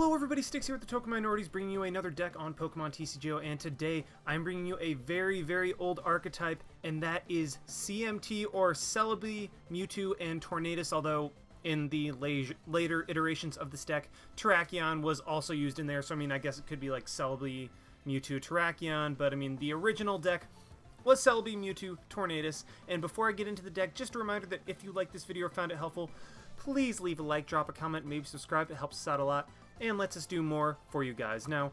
Hello everybody, Sticks here with the Token Minorities, bringing you another deck on Pokemon TCGO, and today I'm bringing you a very old archetype, and that is CMT, or Celebi, Mewtwo, and Tornadus, although in the later iterations of this deck, Terrakion was also used in there, so I mean, I guess it could be like Celebi, Mewtwo, Terrakion, but I mean, the original deck was Celebi, Mewtwo, Tornadus. And before I get into the deck, just a reminder that if you liked this video or found it helpful, please leave a like, drop a comment, maybe subscribe. It helps us out a lot and lets us do more for you guys. Now,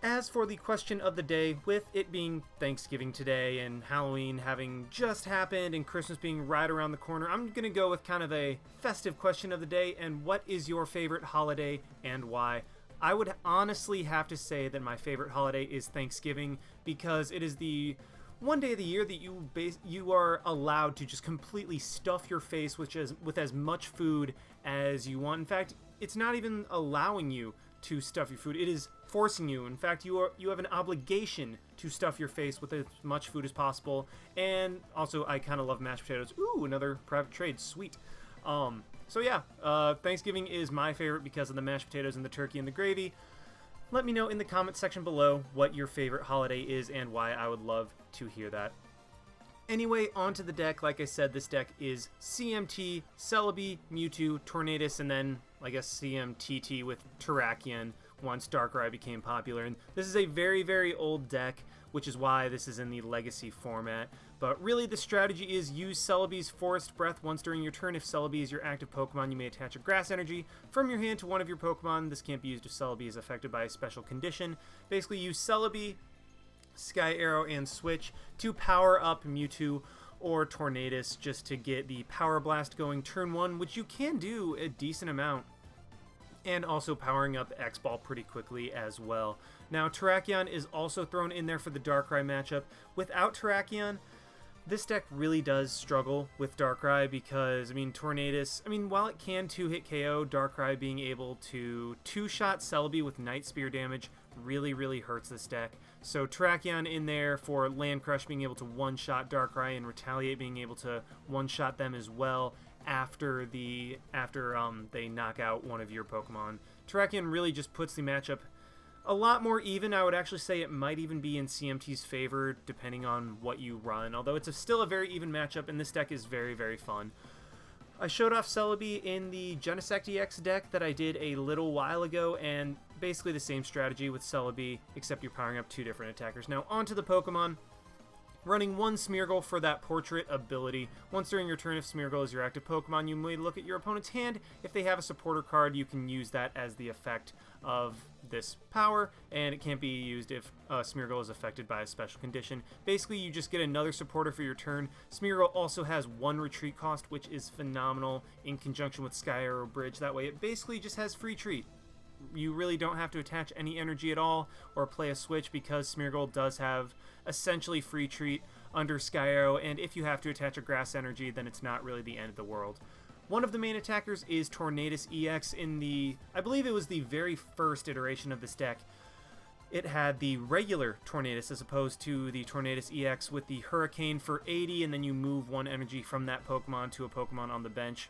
as for the question of the day, with it being Thanksgiving today and Halloween having just happened and Christmas being right around the corner, I'm going to go with kind of a festive question of the day. And what is your favorite holiday and why? I would honestly have to say that my favorite holiday is Thanksgiving, because it is the one day of the year that you are allowed to just completely stuff your face with as much food as you want. In fact, it's not even allowing you to stuff your food, it is forcing you. In fact, you have an obligation to stuff your face with as much food as possible. And also, I kind of love mashed potatoes. Ooh, another private trade, sweet. So yeah, Thanksgiving is my favorite because of the mashed potatoes and the turkey and the gravy. Let me know in the comment section below what your favorite holiday is and why. I would love to hear that. Anyway, onto the deck. Like I said, this deck is CMT, Celebi, Mewtwo, Tornadus, and then, I guess, CMTT with Terrakion once Darkrai became popular. And this is a very old deck, which is why this is in the Legacy format. But really, the strategy is use Celebi's Forest Breath once during your turn. If Celebi is your active Pokemon, you may attach a Grass Energy from your hand to one of your Pokemon. This can't be used if Celebi is affected by a special condition. Basically, use Celebi, Sky Arrow, and Switch to power up Mewtwo or Tornadus just to get the Power Blast going turn 1, which you can do a decent amount. And also powering up X-Ball pretty quickly as well. Now, Terrakion is also thrown in there for the Darkrai matchup. Without Terrakion, this deck really does struggle with Darkrai because, I mean, Tornadus, while it can 2-hit KO, Darkrai being able to 2-shot Celebi with Night Spear damage really hurts this deck. So Terrakion in there for Land Crush, being able to 1-shot Darkrai, and Retaliate being able to 1-shot them as well after they knock out one of your Pokemon. Terrakion really just puts the matchup a lot more even. I would actually say it might even be in CMT's favor depending on what you run, although it's still a very even matchup, and this deck is very fun. I showed off Celebi in the Genesect EX deck that I did a little while ago, and basically the same strategy with Celebi, except you're powering up 2 different attackers. Now onto the Pokemon. Running 1 Smeargle for that Portrait ability. Once during your turn, if Smeargle is your active Pokemon, you may look at your opponent's hand. If they have a supporter card, you can use that as the effect of this power, and it can't be used if Smeargle is affected by a special condition. Basically, you just get another supporter for your turn. Smeargle also has 1 retreat cost, which is phenomenal in conjunction with Sky Arrow Bridge. That way, it basically just has free treat. You really don't have to attach any energy at all or play a switch, because Smeargle does have essentially free treat under Sky Arrow, and if you have to attach a Grass Energy, then it's not really the end of the world. One of the main attackers is Tornadus EX. In the, I believe it was the very first iteration of this deck, it had the regular Tornadus as opposed to the Tornadus EX with the Hurricane for 80, and then you move 1 energy from that Pokemon to a Pokemon on the bench.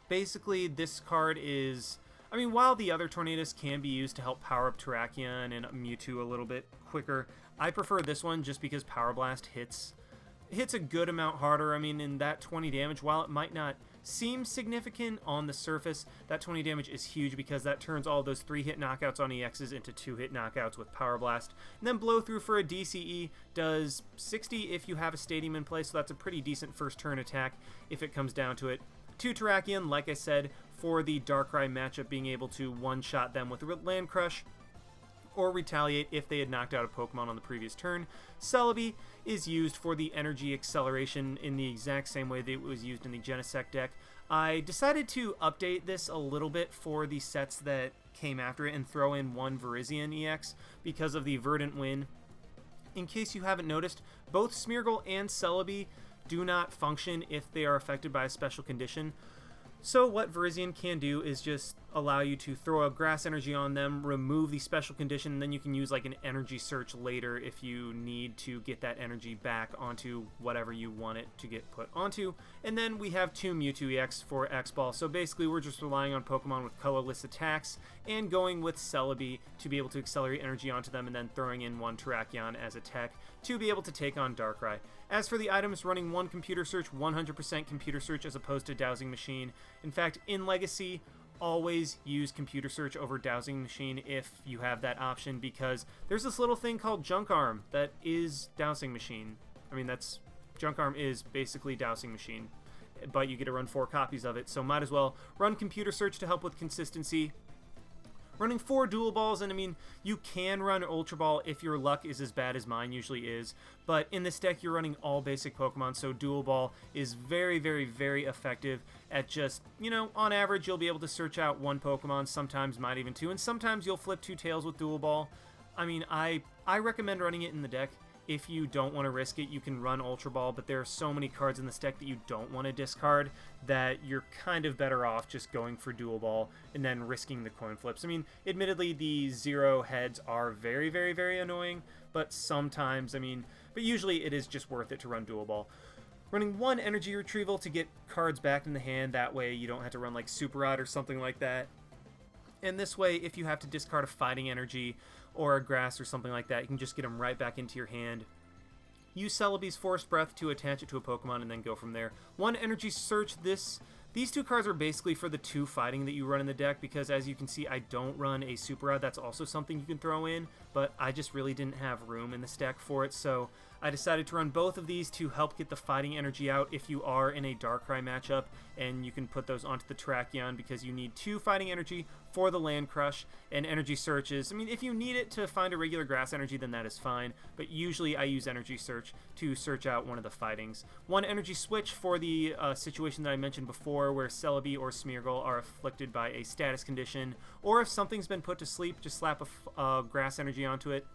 Basically, this card is, while the other Tornadus can be used to help power up Terrakion and Mewtwo a little bit quicker, I prefer this one just because Power Blast hits a good amount harder. In that 20 damage, while it might not seem significant on the surface, that 20 damage is huge because that turns all those 3-hit knockouts on EXs into 2-hit knockouts with Power Blast. And then Blow Through for a DCE does 60 if you have a Stadium in play, so that's a pretty decent first turn attack if it comes down to it. To Terrakion, like I said, for the Darkrai matchup, being able to 1-shot them with Land Crush or Retaliate if they had knocked out a Pokemon on the previous turn. Celebi is used for the energy acceleration in the exact same way that it was used in the Genesect deck. I decided to update this a little bit for the sets that came after it and throw in 1 Virizion EX because of the Verdant Wind. In case you haven't noticed, both Smeargle and Celebi do not function if they are affected by a special condition. So what Virizion can do is just allow you to throw a grass energy on them, remove the special condition, and then you can use like an energy search later if you need to get that energy back onto whatever you want it to get put onto. And then we have 2 Mewtwo EX for X-Ball, so basically we're just relying on Pokemon with colorless attacks and going with Celebi to be able to accelerate energy onto them, and then throwing in 1 Terrakion as a tech to be able to take on Darkrai. As for the items, running 1 Computer Search, 100% Computer Search as opposed to Dowsing Machine. In fact, in Legacy, always use Computer Search over Dowsing Machine if you have that option, because there's this little thing called Junk Arm that is Dowsing Machine. I mean, Junk Arm is basically Dowsing Machine, but you get to run 4 copies of it, so might as well run Computer Search to help with consistency. Running 4 Dual Balls, and I mean, you can run Ultra Ball if your luck is as bad as mine usually is, but in this deck you're running all basic Pokemon, so Dual Ball is very, very, very effective at just, you know, on average you'll be able to search out 1 Pokemon, sometimes might even 2, and sometimes you'll flip 2 tails with Dual Ball. I mean, I recommend running it in the deck. If you don't want to risk it, you can run Ultra Ball, but there are so many cards in this deck that you don't want to discard that you're kind of better off just going for Dual Ball and then risking the coin flips. I mean, admittedly, the 0 heads are very, very, very annoying, but sometimes, I mean, but usually it is just worth it to run Dual Ball. Running 1 Energy Retrieval to get cards back in the hand, that way you don't have to run like Super Rod or something like that. And this way, if you have to discard a Fighting Energy or a Grass or something like that, you can just get them right back into your hand. Use Celebi's Force Breath to attach it to a Pokemon and then go from there. 1 Energy Search. These 2 cards are basically for the 2 fighting that you run in the deck, because as you can see, I don't run a Super Rod. That's also something you can throw in, but I just really didn't have room in this deck for it, so I decided to run both of these to help get the fighting energy out if you are in a Darkrai matchup, and you can put those onto the Terrakion because you need 2 fighting energy for the Land Crush, and Energy Searches. I mean, if you need it to find a regular grass energy, then that is fine, but usually I use Energy Search to search out one of the fightings. 1 Energy Switch for the situation that I mentioned before, where Celebi or Smeargle are afflicted by a status condition, or if something's been put to sleep, just slap a grass energy onto it,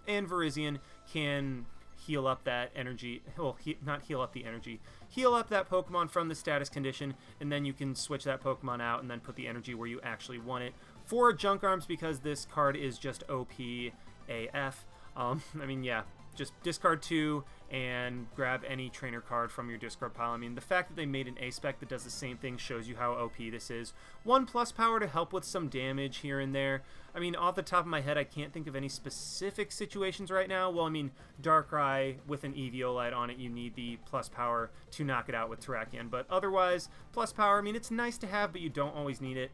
and Virizion can heal up that energy, well, not heal up the energy, heal up that Pokemon from the status condition, and then you can switch that Pokemon out and then put the energy where you actually want it. 4 Junk Arms, because this card is just OP AF. I mean, yeah, just discard 2 and grab any trainer card from your discard pile. I mean, the fact that they made an A-Spec that does the same thing shows you how OP this is. 1 Plus Power to help with some damage here and there. I mean, off the top of my head, I can't think of any specific situations right now. Well, I mean, Darkrai with an Eviolite on it, you need the Plus Power to knock it out with Terrakion. But otherwise, Plus Power, I mean, it's nice to have, but you don't always need it.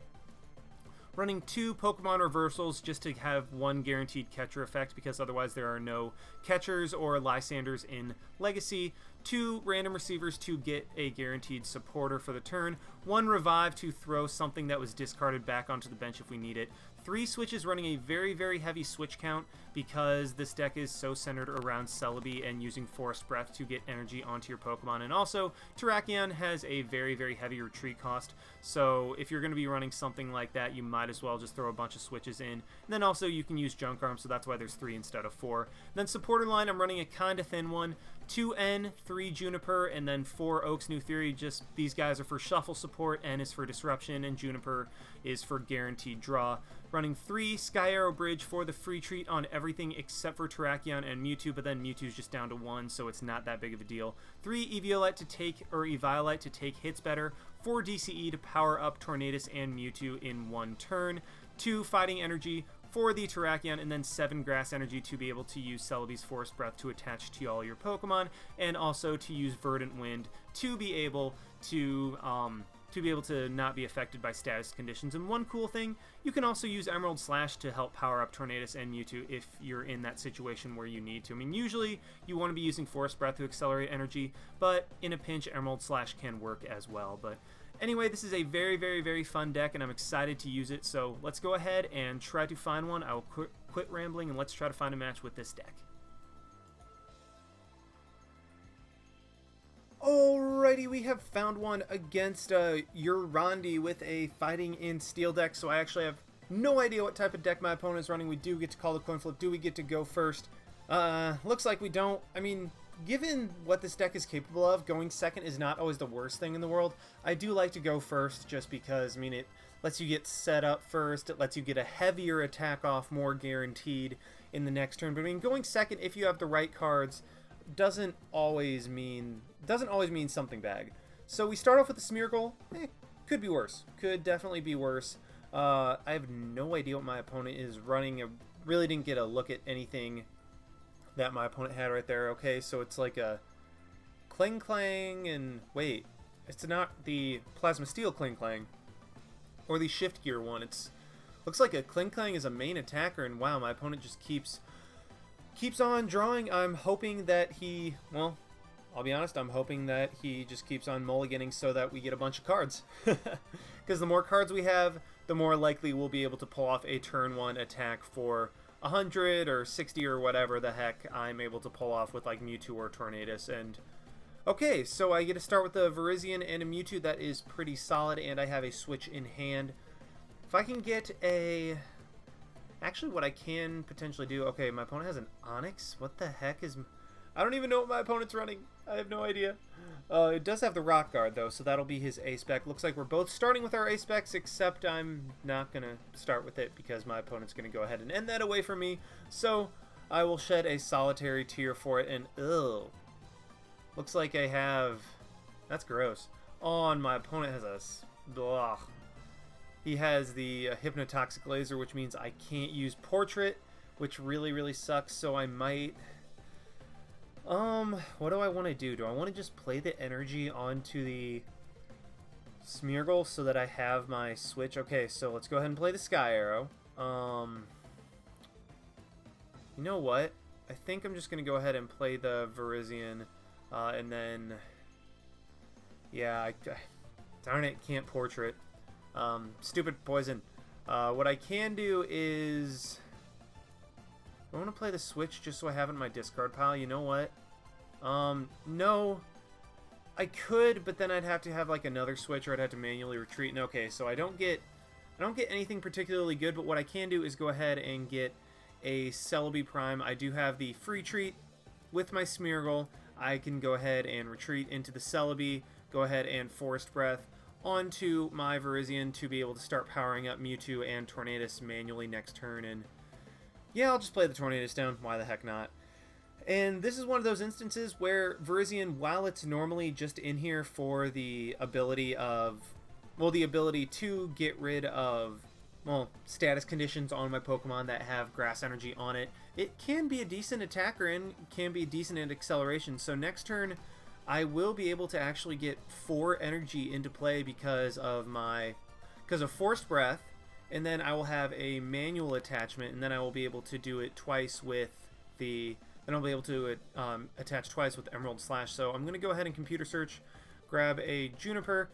Running 2 Pokemon Reversals just to have 1 guaranteed catcher effect, because otherwise there are no catchers or Lysanders in Legacy. 2 Random Receivers to get a guaranteed supporter for the turn. 1 Revive to throw something that was discarded back onto the bench if we need it. 3 switches, running a very, very heavy switch count because this deck is so centered around Celebi and using Force Breath to get energy onto your Pokemon. And also, Terrakion has a very, very heavy retreat cost, so if you're going to be running something like that, you might as well just throw a bunch of switches in. And then also you can use Junk Arm, so that's why there's 3 instead of 4. Then supporter line, I'm running a kind of thin one. 2 N, 3 Juniper, and then 4 Oak's New Theory. Just these guys are for shuffle support, N is for disruption, and Juniper is for guaranteed draw. Running 3 Sky Arrow Bridge for the free treat on everything except for Terrakion and Mewtwo, but then Mewtwo's just down to 1, so it's not that big of a deal. 3 Eviolite to take, or Eviolite to take hits better. 4 DCE to power up Tornadus and Mewtwo in 1 turn. 2 Fighting Energy for the Terrakion, and then 7 Grass Energy to be able to use Celebi's Force Breath to attach to all your Pokemon, and also to use Verdant Wind to be able to not be affected by status conditions. And one cool thing, you can also use Emerald Slash to help power up Tornadus and Mewtwo if you're in that situation where you need to. I mean, usually you want to be using Force Breath to accelerate energy, but in a pinch, Emerald Slash can work as well. But anyway, this is a very, very, very fun deck, and I'm excited to use it, so let's go ahead and try to find one. I will quit rambling, and let's try to find a match with this deck. Alrighty, we have found one against Urandi with a Fighting in Steel deck, so I actually have no idea what type of deck my opponent is running. We do get to call the coin flip. Do we get to go first? Looks like we don't. I mean, given what this deck is capable of, going second is not always the worst thing in the world. I do like to go first just because, I mean, lets you get set up first. It lets you get a heavier attack off more guaranteed in the next turn. But I mean, going second if you have the right cards doesn't always mean something bad. So we start off with the Smeargle. Could be worse. Could definitely be worse. I have no idea what my opponent is running. I really didn't get a look at anything that my opponent had right there. Okay, so it's like a Kling Clang, and wait, it's not the Plasma Steel Kling Clang or the Shift Gear one. It's looks like a Kling Clang is a main attacker, and wow, my opponent just keeps on drawing. I'm hoping that he, well, I'll be honest, I'm hoping that he just keeps on mulliganing so that we get a bunch of cards. Because the more cards we have, the more likely we'll be able to pull off a turn 1 attack for 100 or 60 or whatever the heck I'm able to pull off with like Mewtwo or Tornadus. And okay, so I get to start with a Virizion and a Mewtwo. That is pretty solid, and I have a switch in hand. If I can get a... Actually, what I can potentially do... Okay, my opponent has an Onix? What the heck is... I don't even know what my opponent's running. I have no idea. It does have the Rock Guard, though, so that'll be his A-Spec. Looks like we're both starting with our A-Specs, except I'm not going to start with it because my opponent's going to go ahead and end that away from me. So I will shed a Solitary Tear for it, and ugh. Looks like I have... That's gross. Oh, and my opponent has a... Blah. He has the Hypnotoxic Laser, which means I can't use Portrait, which really, really sucks, so I might... what do I want to do? Do I want to just play the energy onto the Smeargle so that I have my switch? Okay, so let's go ahead and play the Sky Arrow. You know what? I think I'm just going to go ahead and play the Virizion, and then... Yeah, darn it, can't Portrait. Stupid Poison. What I can do is... I want to play the switch just so I have it in my discard pile. You know what? No. I could, but then I'd have to have like another switch, or I'd have to manually retreat. And okay, so I don't get anything particularly good, but what I can do is go ahead and get a Celebi Prime. I do have the free treat with my Smeargle. I can go ahead and retreat into the Celebi, go ahead and Forest Breath onto my Virizion to be able to start powering up Mewtwo and Tornadus manually next turn. And yeah, I'll just play the Tornadus down. Why the heck not? And this is one of those instances where Virizion, while it's normally just in here for the ability of... Well, the ability to get rid of, well, status conditions on my Pokemon that have Grass Energy on it, it can be a decent attacker and can be decent at acceleration. So next turn, I will be able to actually get 4 energy into play because of Forced Breath. And then I will have a manual attachment, and then I will be able to do it twice with the... Then I'll be able to attach twice with Emerald Slash. So I'm going to go ahead and computer search, grab a Juniper,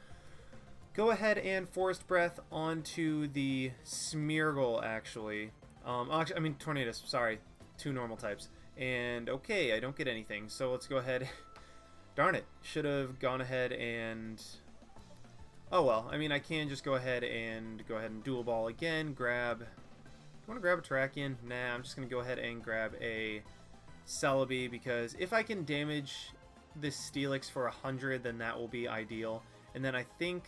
go ahead and Forest Breath onto the Smeargle, actually. I mean, Tornadus, sorry. 2 normal types. And okay, I don't get anything. So let's go ahead... Darn it. Should have gone ahead and... Oh well, I mean, I can just go ahead and Dual Ball again, grab... I want to grab a Terrakion? Nah, I'm just going to go ahead and grab a Celebi, because if I can damage this Steelix for 100, then that will be ideal. And then I think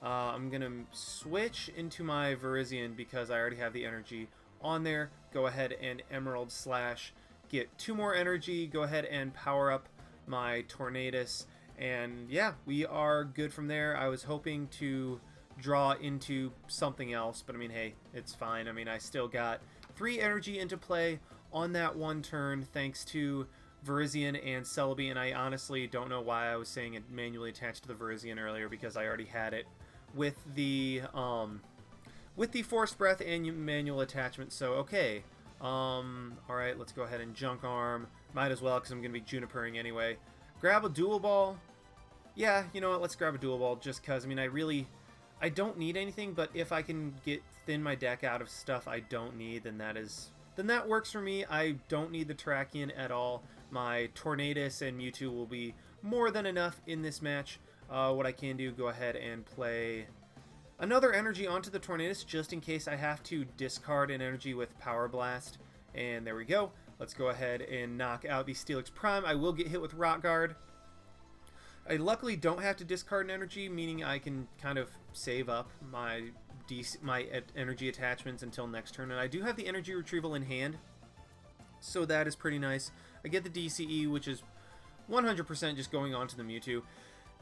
I'm going to switch into my Virizion because I already have the energy on there. Go ahead and Emerald Slash, get 2 more energy, go ahead and power up my Tornadus. And yeah, we are good from there. I was hoping to draw into something else, but I mean, hey, it's fine. I mean, I still got 3 energy into play on that one turn thanks to Virizion and Celebi, and I honestly don't know why I was saying it manually attached to the Virizion earlier, because I already had it with the Forced Breath and manual attachment. So okay, alright, let's go ahead and Junk Arm. Might as well, because I'm going to be Junipering anyway. Grab a Dual Ball. Yeah, you know what, let's grab a Dual Ball just because, I mean, I don't need anything, but if I can thin my deck out of stuff I don't need, then that works for me. I don't need the Terrakion at all. My Tornadus and Mewtwo will be more than enough in this match. What I can do, go ahead and play another energy onto the Tornadus just in case I have to discard an energy with Power Blast. And there we go. Let's go ahead and knock out the Steelix Prime. I will get hit with Rock Guard. I luckily don't have to discard an energy, meaning I can kind of save up my energy attachments until next turn. And I do have the energy retrieval in hand, so that is pretty nice. I get the DCE, which is 100% just going on to the Mewtwo.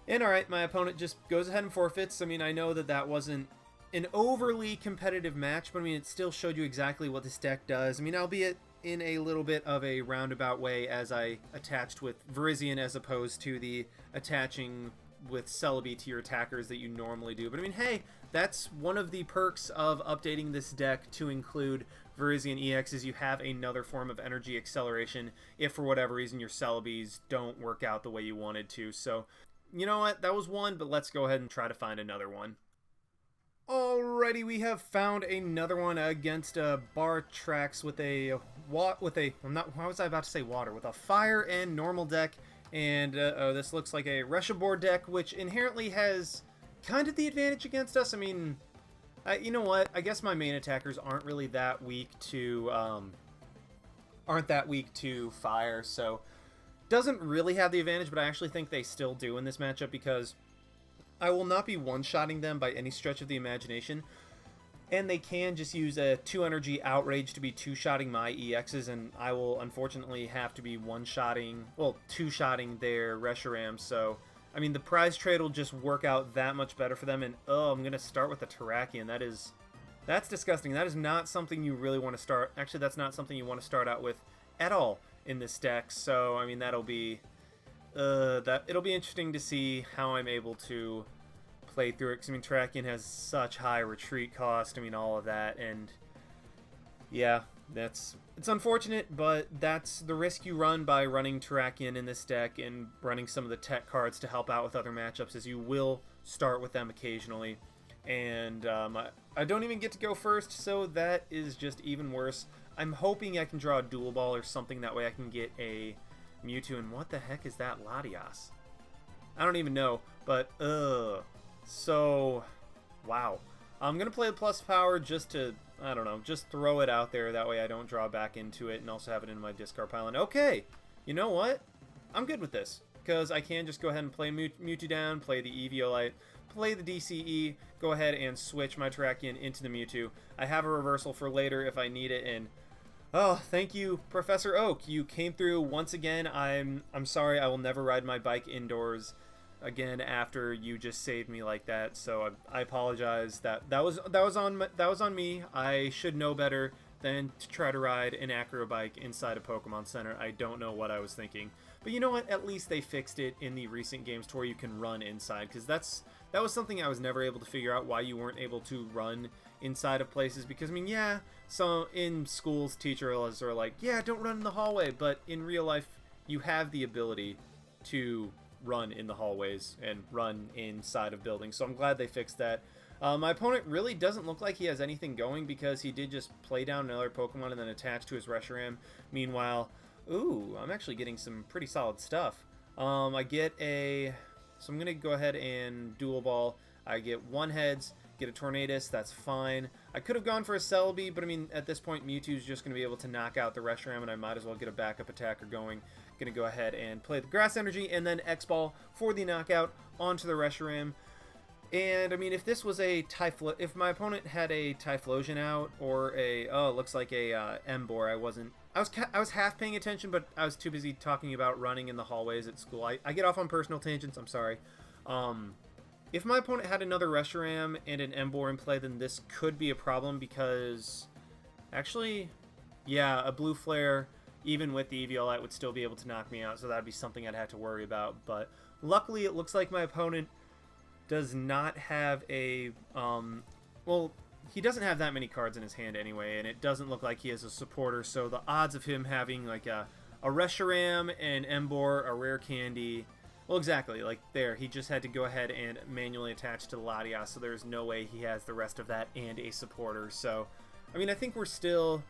And alright, my opponent just goes ahead and forfeits. I mean, I know that that wasn't an overly competitive match, but I mean, it still showed you exactly what this deck does. I mean, albeit in a little bit of a roundabout way, as I attached with Virizion as opposed to the attaching with Celebi to your attackers that you normally do. But I mean, hey, that's one of the perks of updating this deck to include Virizion EX, is you have another form of energy acceleration if for whatever reason your Celebis don't work out the way you wanted to. So, you know what, that was one, but let's go ahead and try to find another one. Alrighty, we have found another one against Bartrax with a how was I about to say water? With a fire and normal deck, and this looks like a Reshiboar deck, which inherently has kind of the advantage against us. I mean, you know what? I guess my main attackers aren't really that weak to fire, so doesn't really have the advantage. But I actually think they still do in this matchup, because I will not be one-shotting them by any stretch of the imagination, and they can just use a 2-energy Outrage to be 2-shotting my EXs, and I will unfortunately have to be one-shotting, well, 2-shotting their Reshiram. So I mean, the prize trade will just work out that much better for them. And oh, I'm gonna start with the Terrakion. That's disgusting. That is not something you really want to start. Actually, that's not something you want to start out with at all in this deck. So I mean, that'll be it'll be interesting to see how I'm able to play through it. Because I mean, Terrakion has such high retreat cost. I mean, all of that, and yeah, it's unfortunate, but that's the risk you run by running Terrakion in this deck and running some of the tech cards to help out with other matchups, is you will start with them occasionally. And I don't even get to go first, so that is just even worse. I'm hoping I can draw a Dual Ball or something, that way I can get a Mewtwo. And what the heck is that, Latias? I don't even know, but so wow. I'm gonna play the plus power just to, I don't know, just throw it out there. That way I don't draw back into it and also have it in my discard pile. And okay, you know what? I'm good with this, because I can just go ahead and play Mewtwo down, play the Eviolite, play the DCE, go ahead and switch my Terrakion into the Mewtwo. I have a reversal for later if I need it, and oh, thank you, Professor Oak. You came through once again. I'm sorry, I will never ride my bike indoors again after you just saved me like that. So I apologize. That was on me. I should know better than to try to ride an acro bike inside a Pokemon Center. I don't know what I was thinking. But you know what? At least they fixed it in the recent games to where you can run inside, because that was something I was never able to figure out, why you weren't able to run inside of places. Because I mean, yeah, so in schools teachers are like, yeah, don't run in the hallway, but in real life you have the ability to run in the hallways and run inside of buildings. So I'm glad they fixed that. My opponent really doesn't look like he has anything going, because he did just play down another Pokemon and then attach to his Reshiram. Meanwhile, ooh, I'm actually getting some pretty solid stuff. I get a, so I'm gonna go ahead and Dual Ball. I get one Heads, get a Tornadus, that's fine. I could have gone for a Celebi, but I mean, at this point Mewtwo's just gonna be able to knock out the Reshiram, and I might as well get a backup attacker going. Gonna go ahead and play the Grass Energy and then X-Ball for the knockout onto the Reshiram. And I mean, if this was a if my opponent had a Typhlosion out, or a, oh, it looks like a Emboar, I was half paying attention, but I was too busy talking about running in the hallways at school. I get off on personal tangents, I'm sorry. If my opponent had another Reshiram and an Emboar in play, then this could be a problem, because actually, yeah, a Blue Flare, even with the Eviolite, would still be able to knock me out, so that'd be something I'd have to worry about. But luckily, it looks like my opponent does not have a, well, he doesn't have that many cards in his hand anyway, and it doesn't look like he has a supporter, so the odds of him having like a Reshiram, an Emboar, a Rare Candy, well, exactly, like there, he just had to go ahead and manually attach to the Latias, so there's no way he has the rest of that and a supporter. So, I mean, I think we're still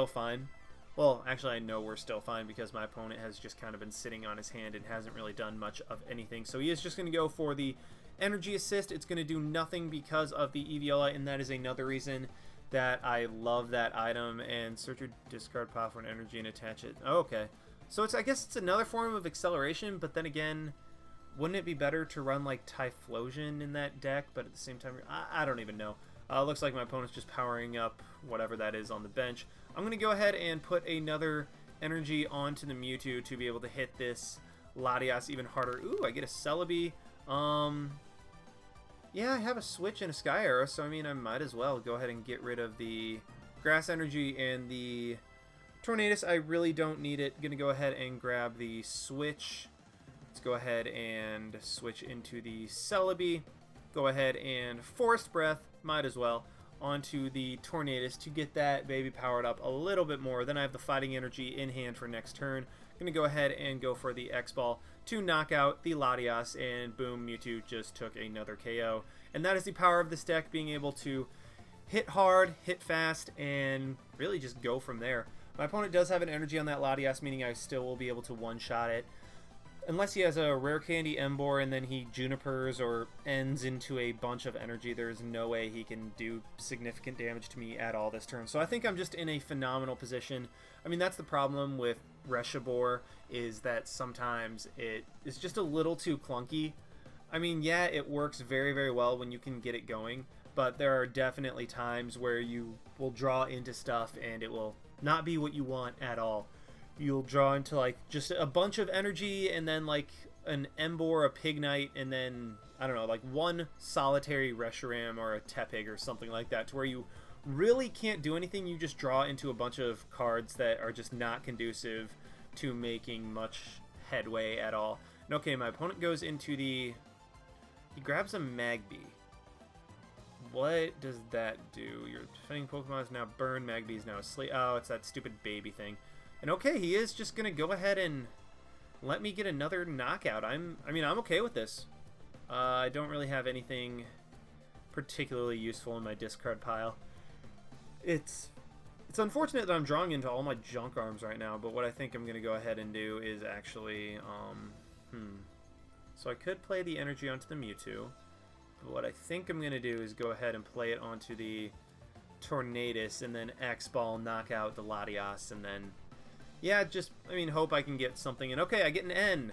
fine. Well, actually, I know we're still fine, because my opponent has just kind of been sitting on his hand and hasn't really done much of anything. So he is just going to go for the Energy Assist. It's going to do nothing because of the Eviolite, and that is another reason that I love that item. And search your discard pile for an energy and attach it. Oh, okay. So I guess it's another form of acceleration, but then again, wouldn't it be better to run like Typhlosion in that deck, but at the same time, I don't even know. Looks like my opponent's just powering up whatever that is on the bench. I'm going to go ahead and put another energy onto the Mewtwo to be able to hit this Latias even harder. Ooh, I get a Celebi. Yeah, I have a Switch and a Sky Arrow, so I mean, I might as well go ahead and get rid of the Grass Energy and the Tornadus. I really don't need it. Gonna go ahead and grab the Switch. Let's go ahead and switch into the Celebi. Go ahead and Forest Breath, might as well, onto the Tornadus to get that baby powered up a little bit more. Then I have the Fighting Energy in hand for next turn. Gonna go ahead and go for the X-Ball to knock out the Latias, and boom, Mewtwo just took another KO. And that is the power of this deck, being able to hit hard, hit fast, and really just go from there. My opponent does have an energy on that Latias, meaning I still will be able to one-shot it. Unless he has a Rare Candy Emboar and then he Junipers or ends into a bunch of energy, there's no way he can do significant damage to me at all this turn. So I think I'm just in a phenomenal position. I mean, that's the problem with Reshiboar, is that sometimes it is just a little too clunky. I mean, yeah, it works very, very well when you can get it going, but there are definitely times where you will draw into stuff and it will not be what you want at all. You'll draw into like just a bunch of energy and then like an Emboar, a Pignite, and then, I don't know, like one solitary Reshiram or a Tepig or something like that, to where you really can't do anything. You just draw into a bunch of cards that are just not conducive to making much headway at all. And okay, my opponent goes into the... He grabs a Magby. What does that do? Your defending Pokemon is now burned. Magby is now asleep. Oh, it's that stupid baby thing. And okay, he is just going to go ahead and let me get another knockout. I mean, I'm okay with this. I don't really have anything particularly useful in my discard pile. It's unfortunate that I'm drawing into all my junk arms right now, but what I think I'm going to go ahead and do is actually, So I could play the energy onto the Mewtwo, but what I think I'm going to do is go ahead and play it onto the Tornadus, and then X-Ball, knock out the Latias, and then... Yeah, just, I mean, hope I can get something. And okay, I get an N.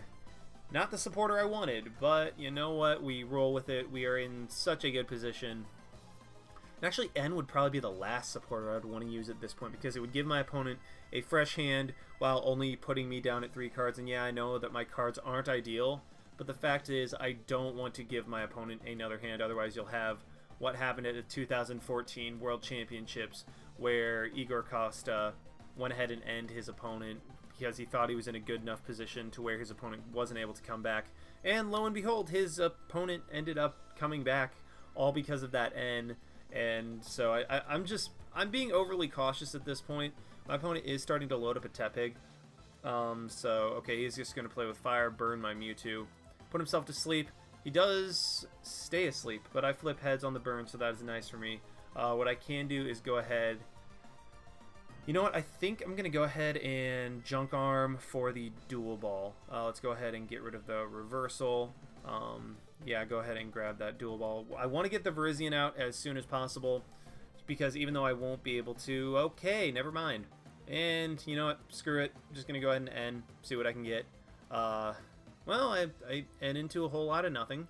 Not the supporter I wanted, but you know what? We roll with it. We are in such a good position. And actually, N would probably be the last supporter I'd want to use at this point, because it would give my opponent a fresh hand while only putting me down at 3 cards. And yeah, I know that my cards aren't ideal, but the fact is I don't want to give my opponent another hand. Otherwise, you'll have what happened at the 2014 World Championships, where Igor Costa went ahead and ended his opponent because he thought he was in a good enough position to where his opponent wasn't able to come back. And lo and behold, his opponent ended up coming back, all because of that N. And so I'm being overly cautious at this point. My opponent is starting to load up a Tepig. So, okay, he's just going to play with fire, burn my Mewtwo, put himself to sleep. He does stay asleep, but I flip heads on the burn, so that is nice for me. What I can do is go ahead... You know what? I think I'm going to go ahead and Junk Arm for the Dual Ball. Let's go ahead and get rid of the Reversal. Yeah, go ahead and grab that Dual Ball. I want to get the Virizion out as soon as possible, because even though I won't be able to... Okay, never mind. And you know what? Screw it. I'm just going to go ahead and end, see what I can get. Well, I end into a whole lot of nothing.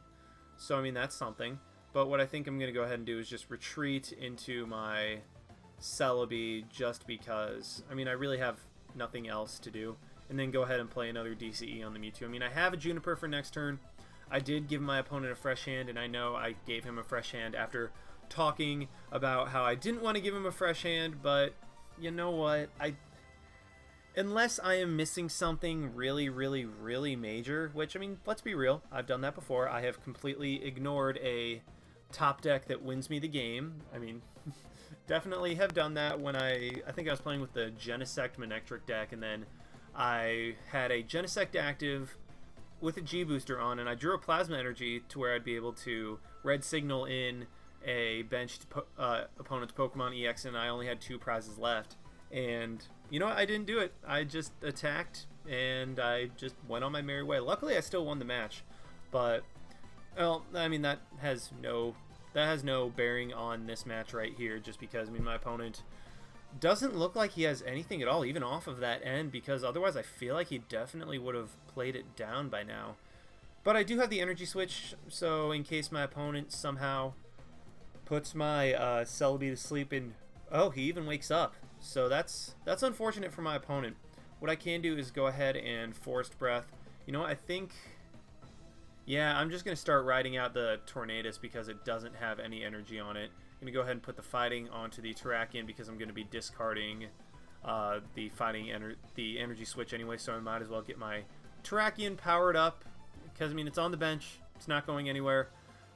So, I mean, that's something. But what I think I'm going to go ahead and do is just retreat into my Celebi, just because, I mean, I really have nothing else to do. And then go ahead and play another DCE on the Mewtwo. I mean, I have a Juniper for next turn. I did give my opponent a fresh hand, and I know I gave him a fresh hand after talking about how I didn't want to give him a fresh hand, but you know what? Unless I am missing something really, really, really major, which, I mean, let's be real, I've done that before. I have completely ignored a top deck that wins me the game. I mean, definitely have done that when I think I was playing with the Genesect Manectric deck, and then I had a Genesect active with a G-Booster on, and I drew a Plasma Energy to where I'd be able to Red Signal in a benched opponent's Pokemon EX, and I only had 2 prizes left. And you know what? I didn't do it. I just attacked, and I just went on my merry way. Luckily, I still won the match. But, well, I mean, that has no bearing on this match right here, just because, I mean, my opponent doesn't look like he has anything at all, even off of that end, because otherwise I feel like he definitely would have played it down by now. But I do have the energy switch, so in case my opponent somehow puts my Celebi to sleep and... Oh, he even wakes up. So that's unfortunate for my opponent. What I can do is go ahead and Forest Breath. You know what, I think... Yeah, I'm just going to start riding out the Tornadus because it doesn't have any energy on it. I'm going to go ahead and put the Fighting onto the Terrakion because I'm going to be discarding the energy switch anyway, so I might as well get my Terrakion powered up because, I mean, it's on the bench. It's not going anywhere.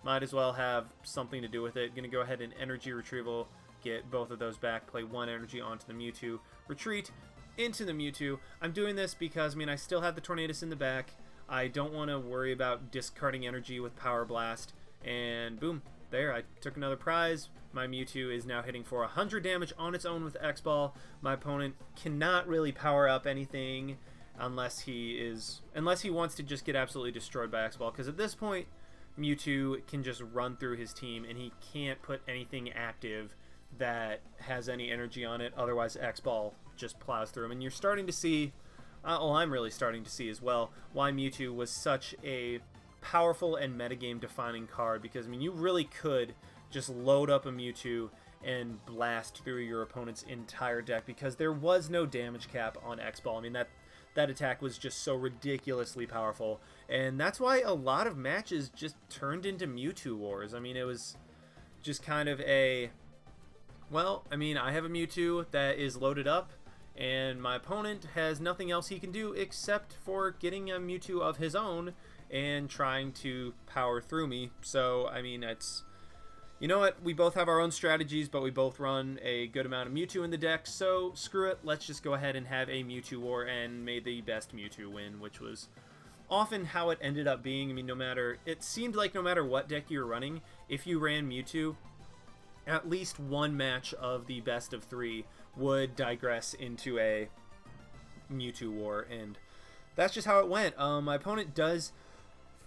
Might as well have something to do with it. Going to go ahead and energy retrieval, get both of those back, play one energy onto the Mewtwo, retreat into the Mewtwo. I'm doing this because, I mean, I still have the Tornadus in the back. I don't want to worry about discarding energy with Power Blast. And boom, there, I took another prize. My Mewtwo is now hitting for 100 damage on its own with X-Ball. My opponent cannot really power up anything unless he wants to just get absolutely destroyed by X-Ball. Because at this point, Mewtwo can just run through his team and he can't put anything active that has any energy on it. Otherwise, X-Ball just plows through him. And you're starting to see... I'm really starting to see as well why Mewtwo was such a powerful and metagame defining card, because I mean you really could just load up a Mewtwo and blast through your opponent's entire deck because there was no damage cap on X-Ball. I mean that attack was just so ridiculously powerful, and that's why a lot of matches just turned into Mewtwo wars. I mean, it was just kind of a, well, I mean, I have a Mewtwo that is loaded up and my opponent has nothing else he can do except for getting a Mewtwo of his own and trying to power through me. So, I mean, it's... You know what? We both have our own strategies, but we both run a good amount of Mewtwo in the deck, so screw it. Let's just go ahead and have a Mewtwo war and may the best Mewtwo win, which was often how it ended up being. I mean, it seemed like no matter what deck you were running, if you ran Mewtwo, at least one match of the best of three would digress into a Mewtwo war, and that's just how it went. My opponent does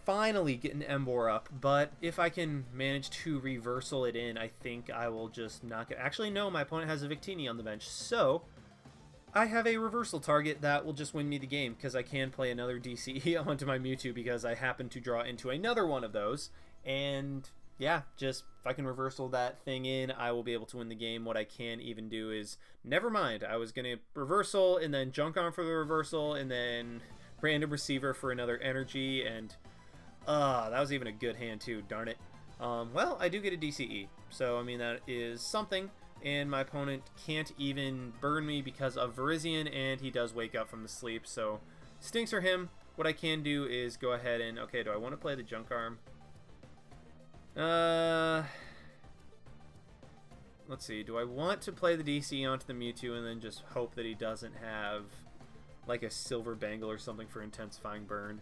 finally get an Emboar up, but if I can manage to reversal it in, I think I will just knock it. Actually, no, my opponent has a Victini on the bench, so I have a reversal target that will just win me the game, because I can play another DCE onto my Mewtwo because I happen to draw into another one of those, and yeah, just if I can reversal that thing in, I will be able to win the game. What I can even do is, never mind, I was going to reversal and then Junk Arm for the reversal and then Random Receiver for another energy, and that was even a good hand too, darn it. Well, I do get a DCE, so I mean that is something, and my opponent can't even burn me because of Virizion, and he does wake up from the sleep, so stinks for him. What I can do is go ahead and, okay, do I want to play the Junk Arm? Let's see, do I want to play the DC onto the Mewtwo and then just hope that he doesn't have like a Silver Bangle or something for intensifying burn?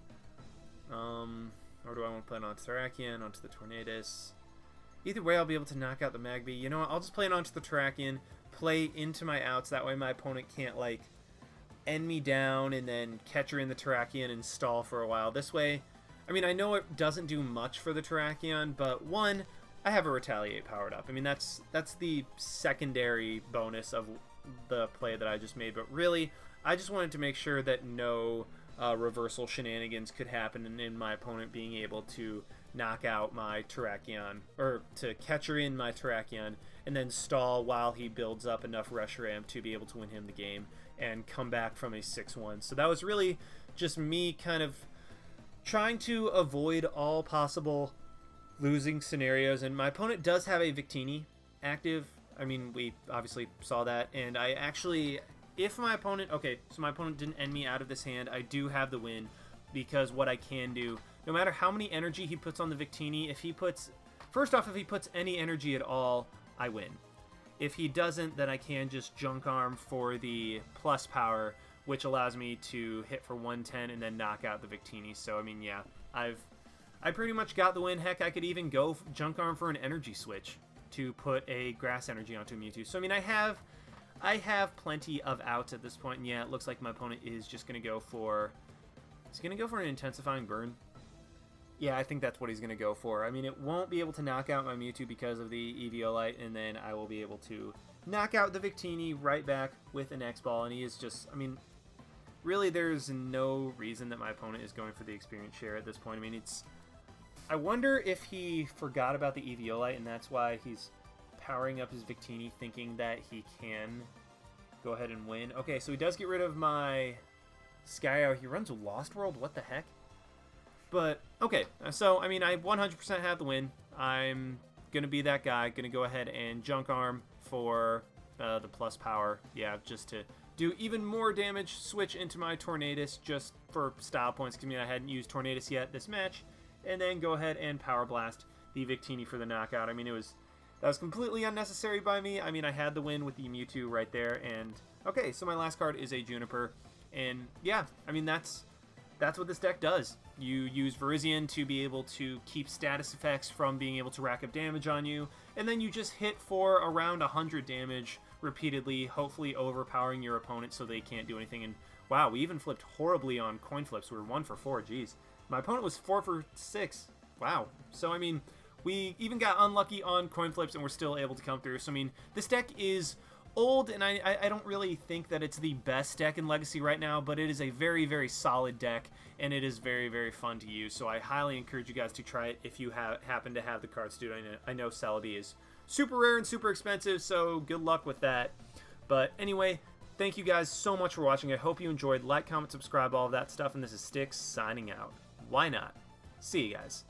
Or do I want to play it onto Terrakion, onto the Tornadus? Either way, I'll be able to knock out the Magby. You know what, I'll just play it onto the Terrakion, play into my outs, that way my opponent can't like end me down and then catch her in the Terrakion and stall for a while. This way, I mean, I know it doesn't do much for the Terrakion, but one, I have a Retaliate powered up. I mean, that's the secondary bonus of the play that I just made, but really, I just wanted to make sure that no reversal shenanigans could happen in my opponent being able to knock out my Terrakion, or to catch her in my Terrakion, and then stall while he builds up enough Reshiram to be able to win him the game and come back from a 6-1. So that was really just me kind of trying to avoid all possible losing scenarios, and my opponent does have a Victini active. I mean, we obviously saw that, and I actually, if my opponent, okay, so my opponent didn't end me out of this hand, I do have the win, because what I can do, no matter how many energy he puts on the Victini, if he puts, first off, if he puts any energy at all, I win. If he doesn't, then I can just Junk Arm for the plus power, which allows me to hit for 110 and then knock out the Victini. So, I mean, yeah, I pretty much got the win. Heck, I could even go Junk Arm for an energy switch to put a Grass Energy onto a Mewtwo. So, I mean, I have plenty of outs at this point, and yeah, it looks like my opponent is just going to go for... He's going to go for an Intensifying Burn. Yeah, I think that's what he's going to go for. I mean, it won't be able to knock out my Mewtwo because of the Eviolite, and then I will be able to knock out the Victini right back with an X-Ball, and he is just... I mean... really there's no reason that my opponent is going for the experience share at this point. I mean, I wonder if he forgot about the Eviolite, and that's why he's powering up his Victini, thinking that he can go ahead and win. Okay, so he does get rid of my Skyo. He runs a Lost World? What the heck? But, okay, so, I mean, I 100% have the win. I'm going to be that guy. Going to go ahead and Junk Arm for the plus power. Yeah, just to do even more damage. Switch into my Tornadus just for style points, because I mean, I hadn't used Tornadus yet this match. And then go ahead and Power Blast the Victini for the knockout. I mean, that was completely unnecessary by me. I mean, I had the win with the Mewtwo right there. And, okay, so my last card is a Juniper. And, yeah, I mean, that's what this deck does. You use Virizion to be able to keep status effects from being able to rack up damage on you, and then you just hit for around 100 damage repeatedly, hopefully overpowering your opponent so they can't do anything. And wow, we even flipped horribly on coin flips. We were 1 for 4, geez. My opponent was 4 for 6. Wow. So, I mean, we even got unlucky on coin flips and we're still able to come through. So, I mean, this deck is old, and I don't really think that it's the best deck in Legacy right now, but it is a very, very solid deck, and it is very, very fun to use. So I highly encourage you guys to try it if you happen to have the cards, dude. I know Celebi is super rare and super expensive, so good luck with that. But anyway, thank you guys so much for watching. I hope you enjoyed. Like, comment, subscribe, all of that stuff, and this is Styx signing out. Why not? See you guys.